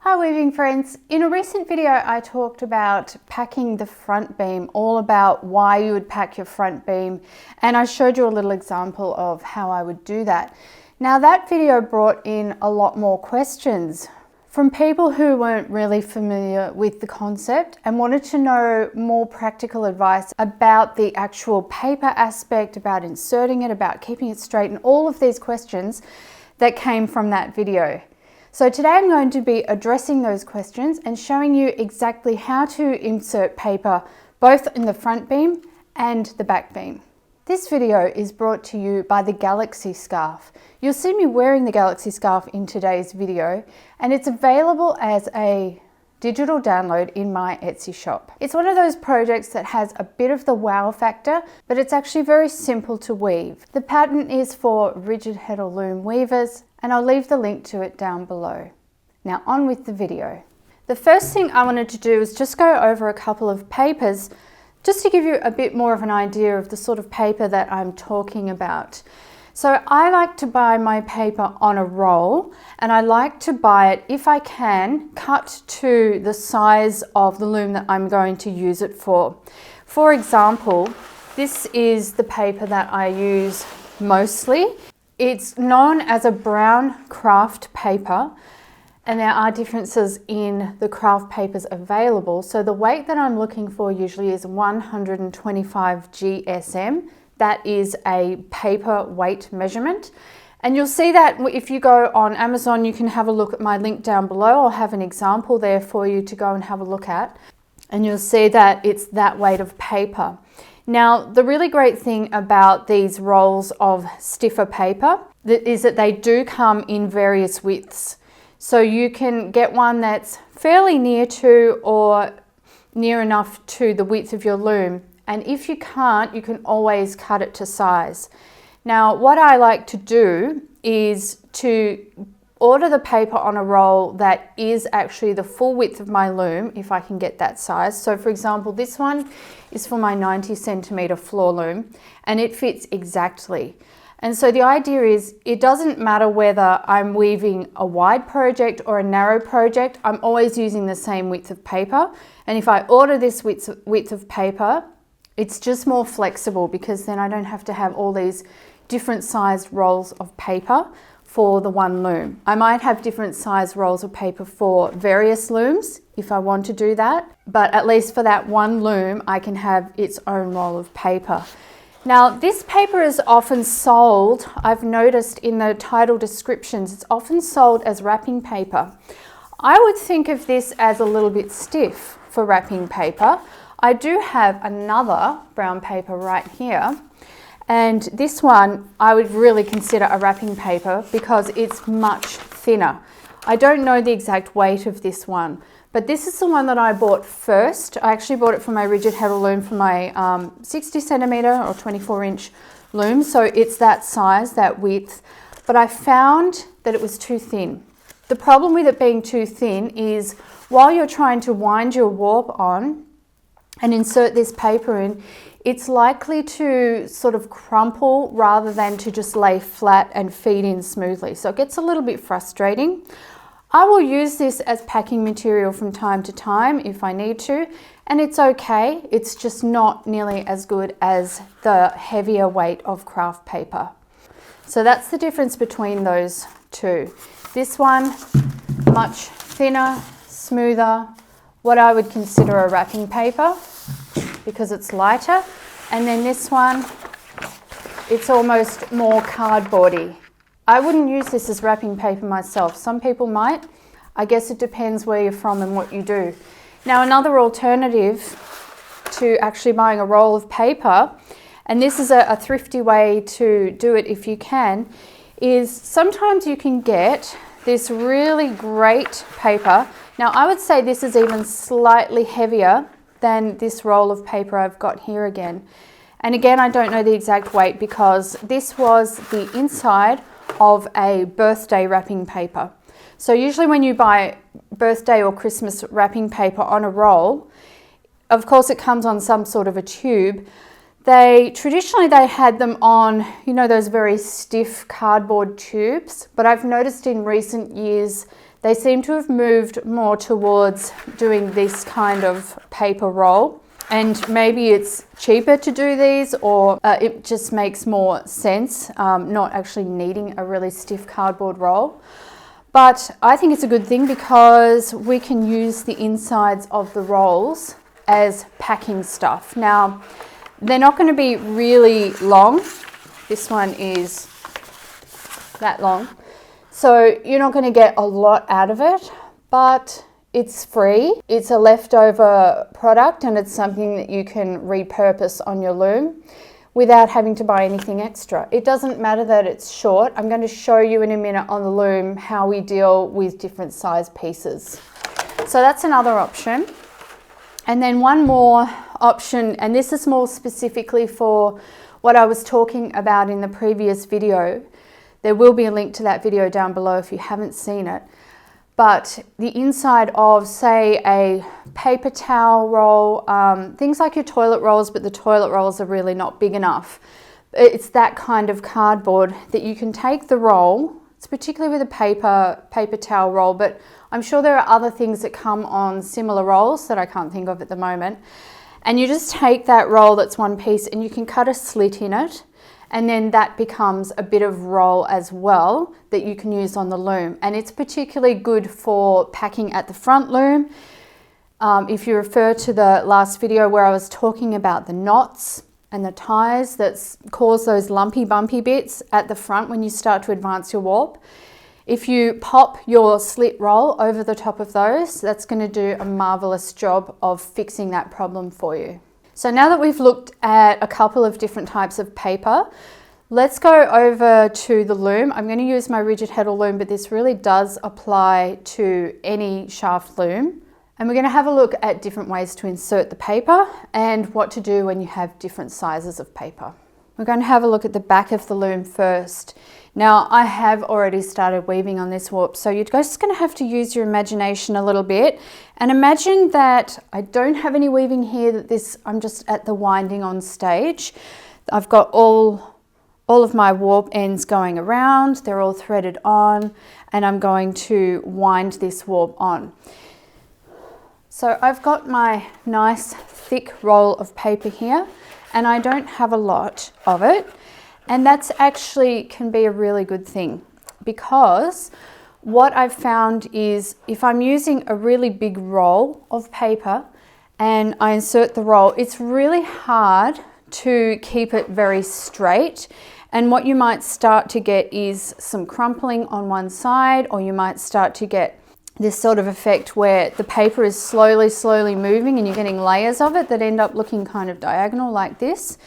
Hi weaving friends. In a recent video I talked about packing the front beam, all about why you would pack your front beam, and I showed you a little example of how I would do that. Now that video brought in a lot more questions from people who weren't really familiar with the concept and wanted to know more practical advice about the actual paper aspect, about inserting it, about keeping it straight, and all of these questions that came from that video. So today I'm going to be addressing those questions and showing you exactly how to insert paper both in the front beam and the back beam. This video is brought to you by the Galaxy scarf. You'll see me wearing the Galaxy scarf in today's video, and it's available as a digital download in my Etsy shop. It's one of those projects that has a bit of the wow factor, but it's actually very simple to weave. The pattern is for rigid heddle loom weavers, and I'll leave the link to it down below. Now on with the video. The first thing I wanted to do is just go over a couple of papers just to give you a bit more of an idea of the sort of paper that I'm talking about. So I like to buy my paper on a roll, and I like to buy it, if I can, cut to the size of the loom that I'm going to use it for. For example, this is the paper that I use mostly. It's known as a brown craft paper, and there are differences in the craft papers available. So the weight that I'm looking for usually is 125 GSM. That is a paper weight measurement. And you'll see that if you go on Amazon, you can have a look at my link down below. I'll have an example there for you to go and have a look at. And you'll see that it's that weight of paper. Now, the really great thing about these rolls of stiffer paper is that they do come in various widths. So you can get one that's fairly near to or near enough to the width of your loom. And if you can't, you can always cut it to size. Now, what I like to do is to order the paper on a roll that is actually the full width of my loom, if I can get that size. So for example, this one is for my 90 centimeter floor loom, and it fits exactly. And so the idea is, it doesn't matter whether I'm weaving a wide project or a narrow project, I'm always using the same width of paper. And if I order this width of paper, it's just more flexible, because then I don't have to have all these different sized rolls of paper for the one loom. I might have different size rolls of paper for various looms if I want to do that, but at least for that one loom, I can have its own roll of paper. Now, this paper is often sold, I've noticed in the title descriptions, it's often sold as wrapping paper. I would think of this as a little bit stiff for wrapping paper. I do have another brown paper right here, and this one I would really consider a wrapping paper because it's much thinner. I don't know the exact weight of this one, but this is the one that I bought first. I actually bought it for my rigid heddle loom for my 60 centimeter or 24-inch loom, so it's that size, that width, but I found that it was too thin. The problem with it being too thin is while you're trying to wind your warp on and insert this paper in, it's likely to sort of crumple rather than to just lay flat and feed in smoothly. So it gets a little bit frustrating. I will use this as packing material from time to time if I need to, and it's okay. It's just not nearly as good as the heavier weight of craft paper. So that's the difference between those two. This one, much thinner, smoother, what I would consider a wrapping paper because it's lighter, and then this one, it's almost more cardboardy. I wouldn't use this as wrapping paper myself. Some people might. I guess it depends where you're from and what you do. Now, another alternative to actually buying a roll of paper, and this is a thrifty way to do it if you can, is sometimes you can get this really great paper. Now, I would say this is even slightly heavier than this roll of paper I've got here again. And again, I don't know the exact weight because this was the inside of a birthday wrapping paper. So usually when you buy birthday or Christmas wrapping paper on a roll, of course it comes on some sort of a tube. Traditionally they had them on, you know, those very stiff cardboard tubes, but I've noticed in recent years they seem to have moved more towards doing this kind of paper roll. And maybe it's cheaper to do these, or it just makes more sense not actually needing a really stiff cardboard roll. But I think it's a good thing because we can use the insides of the rolls as packing stuff. Now, they're not going to be really long. This one is that long. So you're not going to get a lot out of it, but it's free. It's a leftover product and it's something that you can repurpose on your loom without having to buy anything extra. It doesn't matter that it's short. I'm going to show you in a minute on the loom how we deal with different size pieces. So that's another option. And then one more option, and this is more specifically for what I was talking about in the previous video. There will be a link to that video down below if you haven't seen it. But the inside of, say, a paper towel roll, things like your toilet rolls, but the toilet rolls are really not big enough. It's that kind of cardboard that you can take the roll. It's particularly with a paper towel roll, but I'm sure there are other things that come on similar rolls that I can't think of at the moment. And you just take that roll that's one piece and you can cut a slit in it. And then that becomes a bit of roll as well that you can use on the loom. And it's particularly good for packing at the front loom. If you refer to the last video where I was talking about the knots and the ties that cause those lumpy bumpy bits at the front when you start to advance your warp, if you pop your slit roll over the top of those, that's going to do a marvelous job of fixing that problem for you. So now that we've looked at a couple of different types of paper, let's go over to the loom. I'm going to use my rigid heddle loom, but this really does apply to any shaft loom. And we're going to have a look at different ways to insert the paper and what to do when you have different sizes of paper. We're going to have a look at the back of the loom first. Now, I have already started weaving on this warp, so you're just going to have to use your imagination a little bit and imagine that I don't have any weaving here, that I'm just at the winding on stage. I've got all of my warp ends going around, they're all threaded on, and I'm going to wind this warp on. So I've got my nice thick roll of paper here, and I don't have a lot of it. And that's actually can be a really good thing, because what I've found is if I'm using a really big roll of paper and I insert the roll, it's really hard to keep it very straight. And what you might start to get is some crumpling on one side, or you might start to get this sort of effect where the paper is slowly moving and you're getting layers of it that end up looking kind of diagonal like this.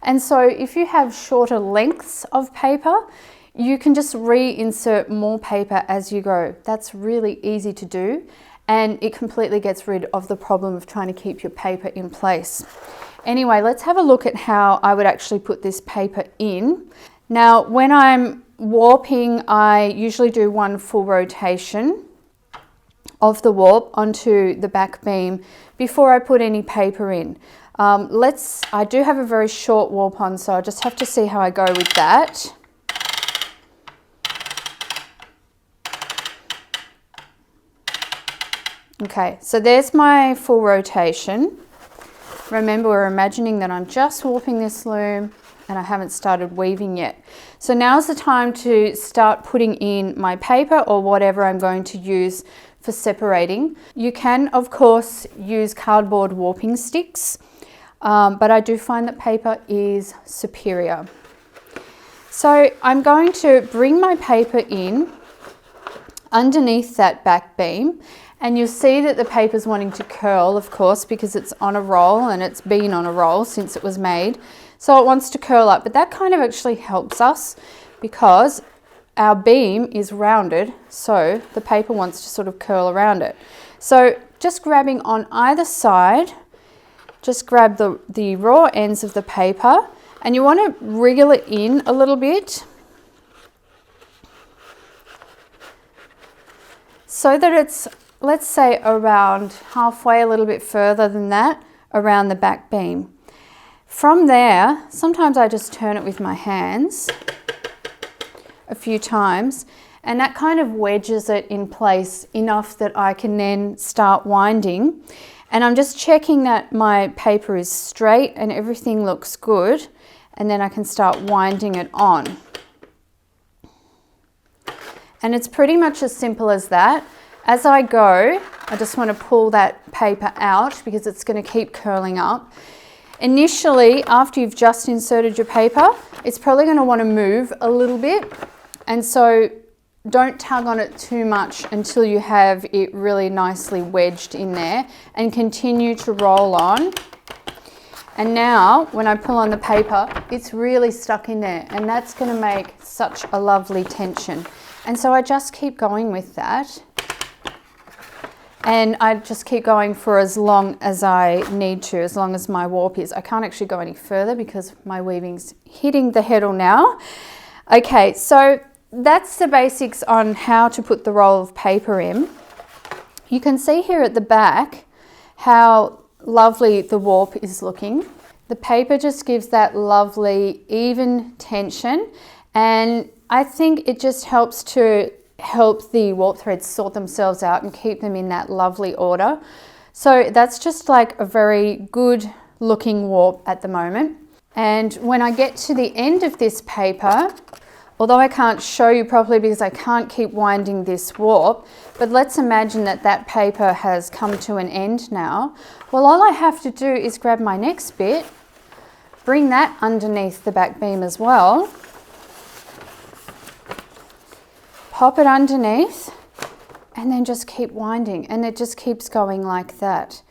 And so if you have shorter lengths of paper, you can just reinsert more paper as you go. That's really easy to do, and it completely gets rid of the problem of trying to keep your paper in place. Anyway, let's have a look at how I would actually put this paper in. Now, when I'm warping, I usually do one full rotation of the warp onto the back beam before I put any paper in. I do have a very short warp on, so I just have to see how I go with that. Okay, so there's my full rotation. Remember, we're imagining that I'm just warping this loom and I haven't started weaving yet. So now's the time to start putting in my paper or whatever I'm going to use for separating. You can, of course, use cardboard warping sticks. But I do find that paper is superior. So I'm going to bring my paper in underneath that back beam, and you'll see that the paper's wanting to curl, of course, because it's on a roll and it's been on a roll since it was made. So it wants to curl up, but that kind of actually helps us because our beam is rounded, so the paper wants to sort of curl around it. So just grabbing on either side, just grab the raw ends of the paper, and you want to wriggle it in a little bit so that it's, let's say, around halfway, a little bit further than that, around the back beam. From there, sometimes I just turn it with my hands a few times, and that kind of wedges it in place enough that I can then start winding. And I'm just checking that my paper is straight and everything looks good, and then I can start winding it on. And it's pretty much as simple as that. As I go, I just want to pull that paper out because it's going to keep curling up. Initially, after you've just inserted your paper, it's probably going to want to move a little bit, and so don't tug on it too much until you have it really nicely wedged in there, and continue to roll on. And now when I pull on the paper, it's really stuck in there, and that's going to make such a lovely tension. And so I just keep going with that, and I just keep going for as long as I need to, as long as my warp is. I can't actually go any further because my weaving's hitting the heddle now. Okay, so that's the basics on how to put the roll of paper in. You can see here at the back how lovely the warp is looking. The paper just gives that lovely even tension, and I think it just helps to help the warp threads sort themselves out and keep them in that lovely order. So that's just like a very good looking warp at the moment. And when I get to the end of this paper, although I can't show you properly because I can't keep winding this warp, but let's imagine that that paper has come to an end now. Well, all I have to do is grab my next bit, bring that underneath the back beam as well, pop it underneath, and then just keep winding, and it just keeps going like that.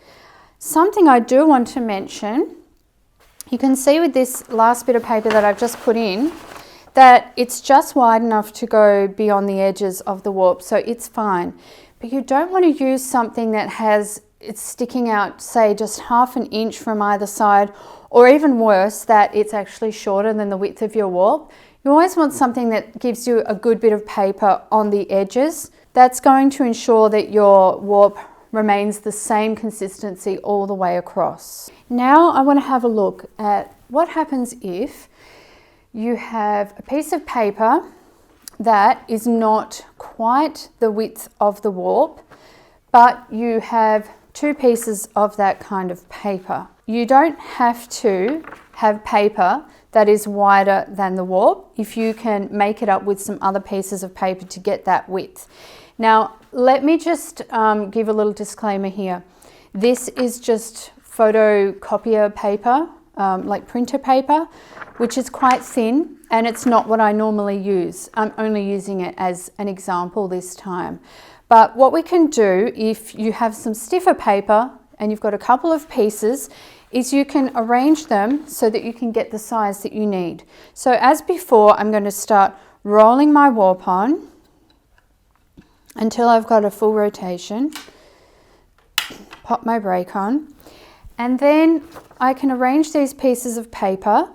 Something I do want to mention, you can see with this last bit of paper that I've just put in, that it's just wide enough to go beyond the edges of the warp, so it's fine. But you don't want to use something that it's sticking out, say, just ½ an inch from either side, or even worse, that it's actually shorter than the width of your warp. You always want something that gives you a good bit of paper on the edges. That's going to ensure that your warp remains the same consistency all the way across. Now I want to have a look at what happens if you have a piece of paper that is not quite the width of the warp, but you have two pieces of that kind of paper. You don't have to have paper that is wider than the warp if you can make it up with some other pieces of paper to get that width. Now, let me just give a little disclaimer here. This is just photocopier paper, like printer paper, which is quite thin, and it's not what I normally use. I'm only using it as an example this time. But what we can do if you have some stiffer paper and you've got a couple of pieces is you can arrange them so that you can get the size that you need. So as before, I'm going to start rolling my warp on until I've got a full rotation, pop my brake on, and then I can arrange these pieces of paper.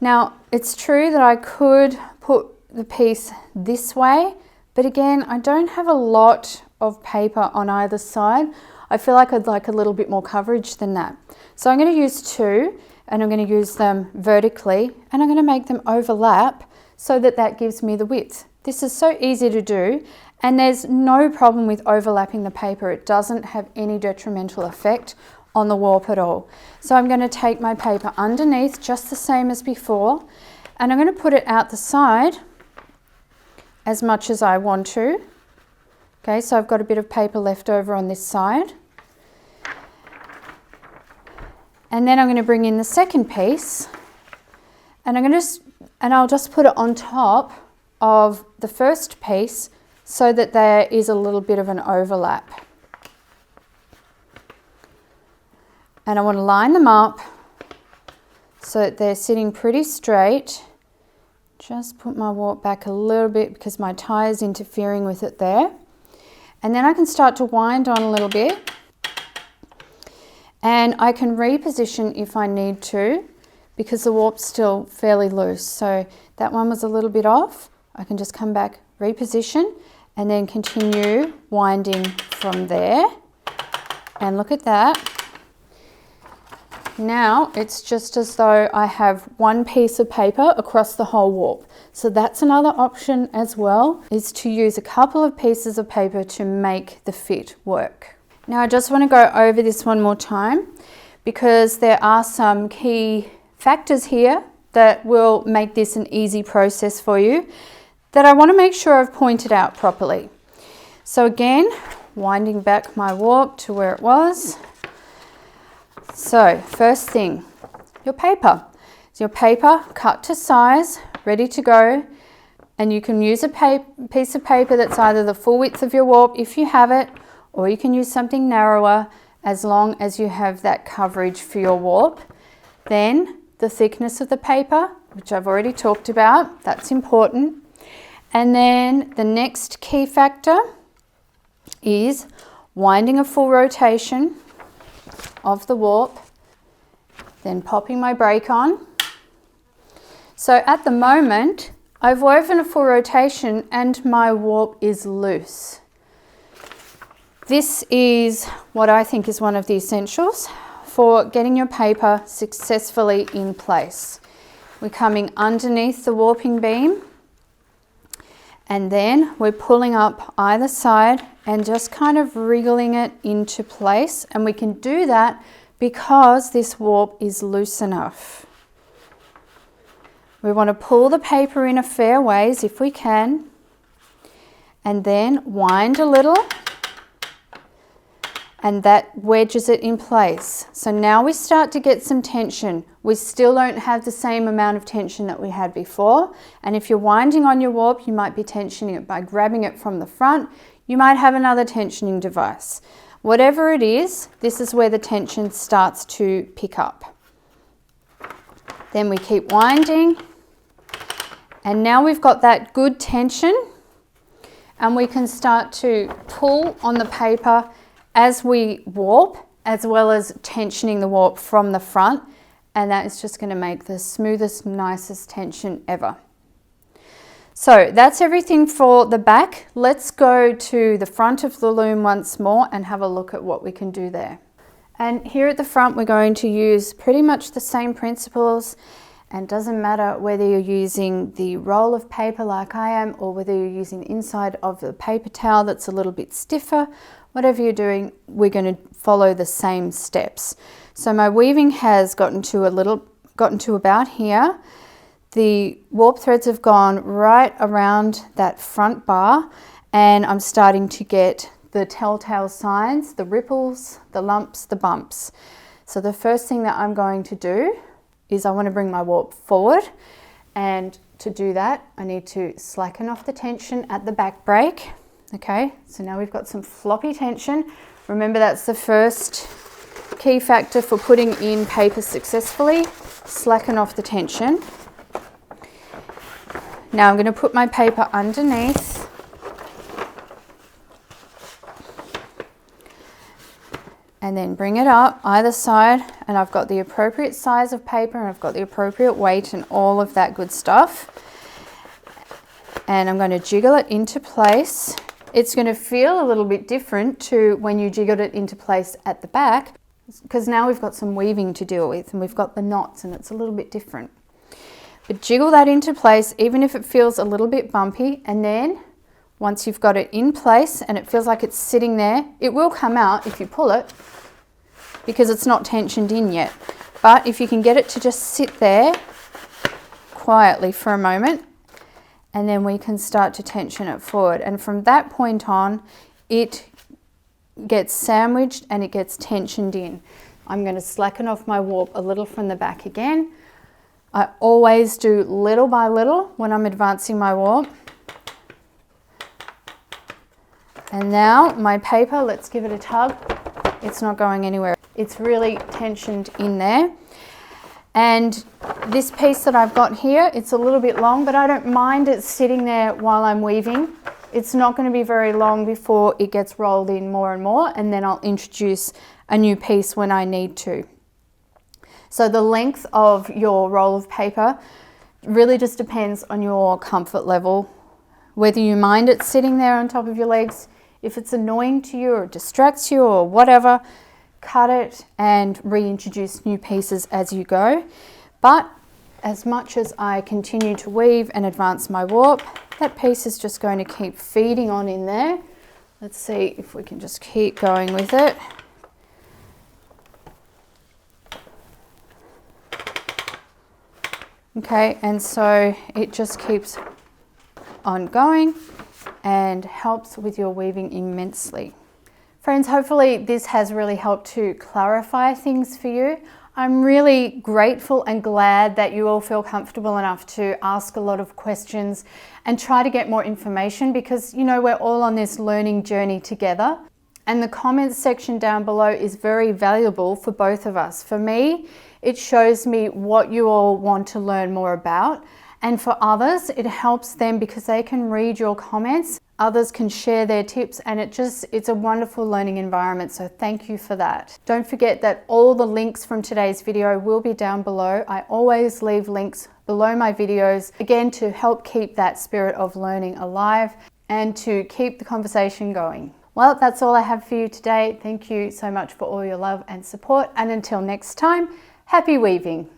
Now, it's true that I could put the piece this way, but again, I don't have a lot of paper on either side. I feel like I'd like a little bit more coverage than that. So I'm going to use two, and I'm going to use them vertically, and I'm going to make them overlap so that that gives me the width. This is so easy to do, and there's no problem with overlapping the paper. It doesn't have any detrimental effect on the warp at all. So I'm going to take my paper underneath just the same as before, and I'm going to put it out the side as much as I want to. Okay, so I've got a bit of paper left over on this side. And then I'm going to bring in the second piece, and I'll just put it on top of the first piece so that there is a little bit of an overlap. And I want to line them up so that they're sitting pretty straight. Just put my warp back a little bit because my tie is interfering with it there. And then I can start to wind on a little bit. And I can reposition if I need to because the warp's still fairly loose. So that one was a little bit off. I can just come back, reposition, and then continue winding from there. And look at that. Now it's just as though I have one piece of paper across the whole warp. So that's another option as well, is to use a couple of pieces of paper to make the fit work. Now I just want to go over this one more time because there are some key factors here that will make this an easy process for you that I want to make sure I've pointed out properly. So again, winding back my warp to where it was. So first thing, your paper. So your paper cut to size, ready to go, and you can use a piece of paper that's either the full width of your warp if you have it, or you can use something narrower as long as you have that coverage for your warp. Then the thickness of the paper, which I've already talked about, that's important. And then the next key factor is winding a full rotation of the warp, then popping my break on. So at the moment, I've woven a full rotation and my warp is loose. This is what I think is one of the essentials for getting your paper successfully in place. We're coming underneath the warping beam and then we're pulling up either side and just kind of wriggling it into place, and we can do that because this warp is loose enough. We want to pull the paper in a fair ways if we can, and then wind a little, and that wedges it in place. So now we start to get some tension. We still don't have the same amount of tension that we had before, and if you're winding on your warp, you might be tensioning it by grabbing it from the front. You might have another tensioning device. Whatever it is, this is where the tension starts to pick up. Then we keep winding, and now we've got that good tension, and we can start to pull on the paper as we warp, as well as tensioning the warp from the front, and that is just going to make the smoothest, nicest tension ever. So that's everything for the back. Let's go to the front of the loom once more and have a look at what we can do there. And here at the front, we're going to use pretty much the same principles, and it doesn't matter whether you're using the roll of paper like I am, or whether you're using the inside of the paper towel that's a little bit stiffer. Whatever you're doing, we're going to follow the same steps. So my weaving has gotten to about here. The warp threads have gone right around that front bar, and I'm starting to get the telltale signs, the ripples, the lumps, the bumps. So the first thing that I'm going to do is I want to bring my warp forward, and to do that I need to slacken off the tension at the back break. Okay, so now we've got some floppy tension. Remember, that's the first key factor for putting in paper successfully. Slacken off the tension. Now I'm going to put my paper underneath, and then bring it up either side, and I've got the appropriate size of paper, and I've got the appropriate weight and all of that good stuff. And I'm going to jiggle it into place. It's going to feel a little bit different to when you jiggled it into place at the back, because now we've got some weaving to deal with, and we've got the knots, and it's a little bit different. But jiggle that into place, even if it feels a little bit bumpy, and then once you've got it in place and it feels like it's sitting there, it will come out if you pull it because it's not tensioned in yet. But if you can get it to just sit there quietly for a moment, and then we can start to tension it forward. And from that point on, it gets sandwiched and it gets tensioned in. I'm going to slacken off my warp a little from the back again. I always do little by little when I'm advancing my warp. And now my paper, let's give it a tug. It's not going anywhere. It's really tensioned in there. And this piece that I've got here, it's a little bit long, but I don't mind it sitting there while I'm weaving. It's not going to be very long before it gets rolled in more and more, and then I'll introduce a new piece when I need to. So the length of your roll of paper really just depends on your comfort level, whether you mind it sitting there on top of your legs. If it's annoying to you or distracts you or whatever, cut it and reintroduce new pieces as you go. But as much as I continue to weave and advance my warp, that piece is just going to keep feeding on in there. Let's see if we can just keep going with it. Okay, and so it just keeps on going and helps with your weaving immensely. Friends, hopefully this has really helped to clarify things for you. I'm really grateful and glad that you all feel comfortable enough to ask a lot of questions and try to get more information, because you know we're all on this learning journey together. And the comments section down below is very valuable for both of us. For me, it shows me what you all want to learn more about. And for others, it helps them because they can read your comments. Others can share their tips, and it's a wonderful learning environment. So thank you for that. Don't forget that all the links from today's video will be down below. I always leave links below my videos, again, to help keep that spirit of learning alive and to keep the conversation going. Well, that's all I have for you today. Thank you so much for all your love and support. And until next time, happy weaving.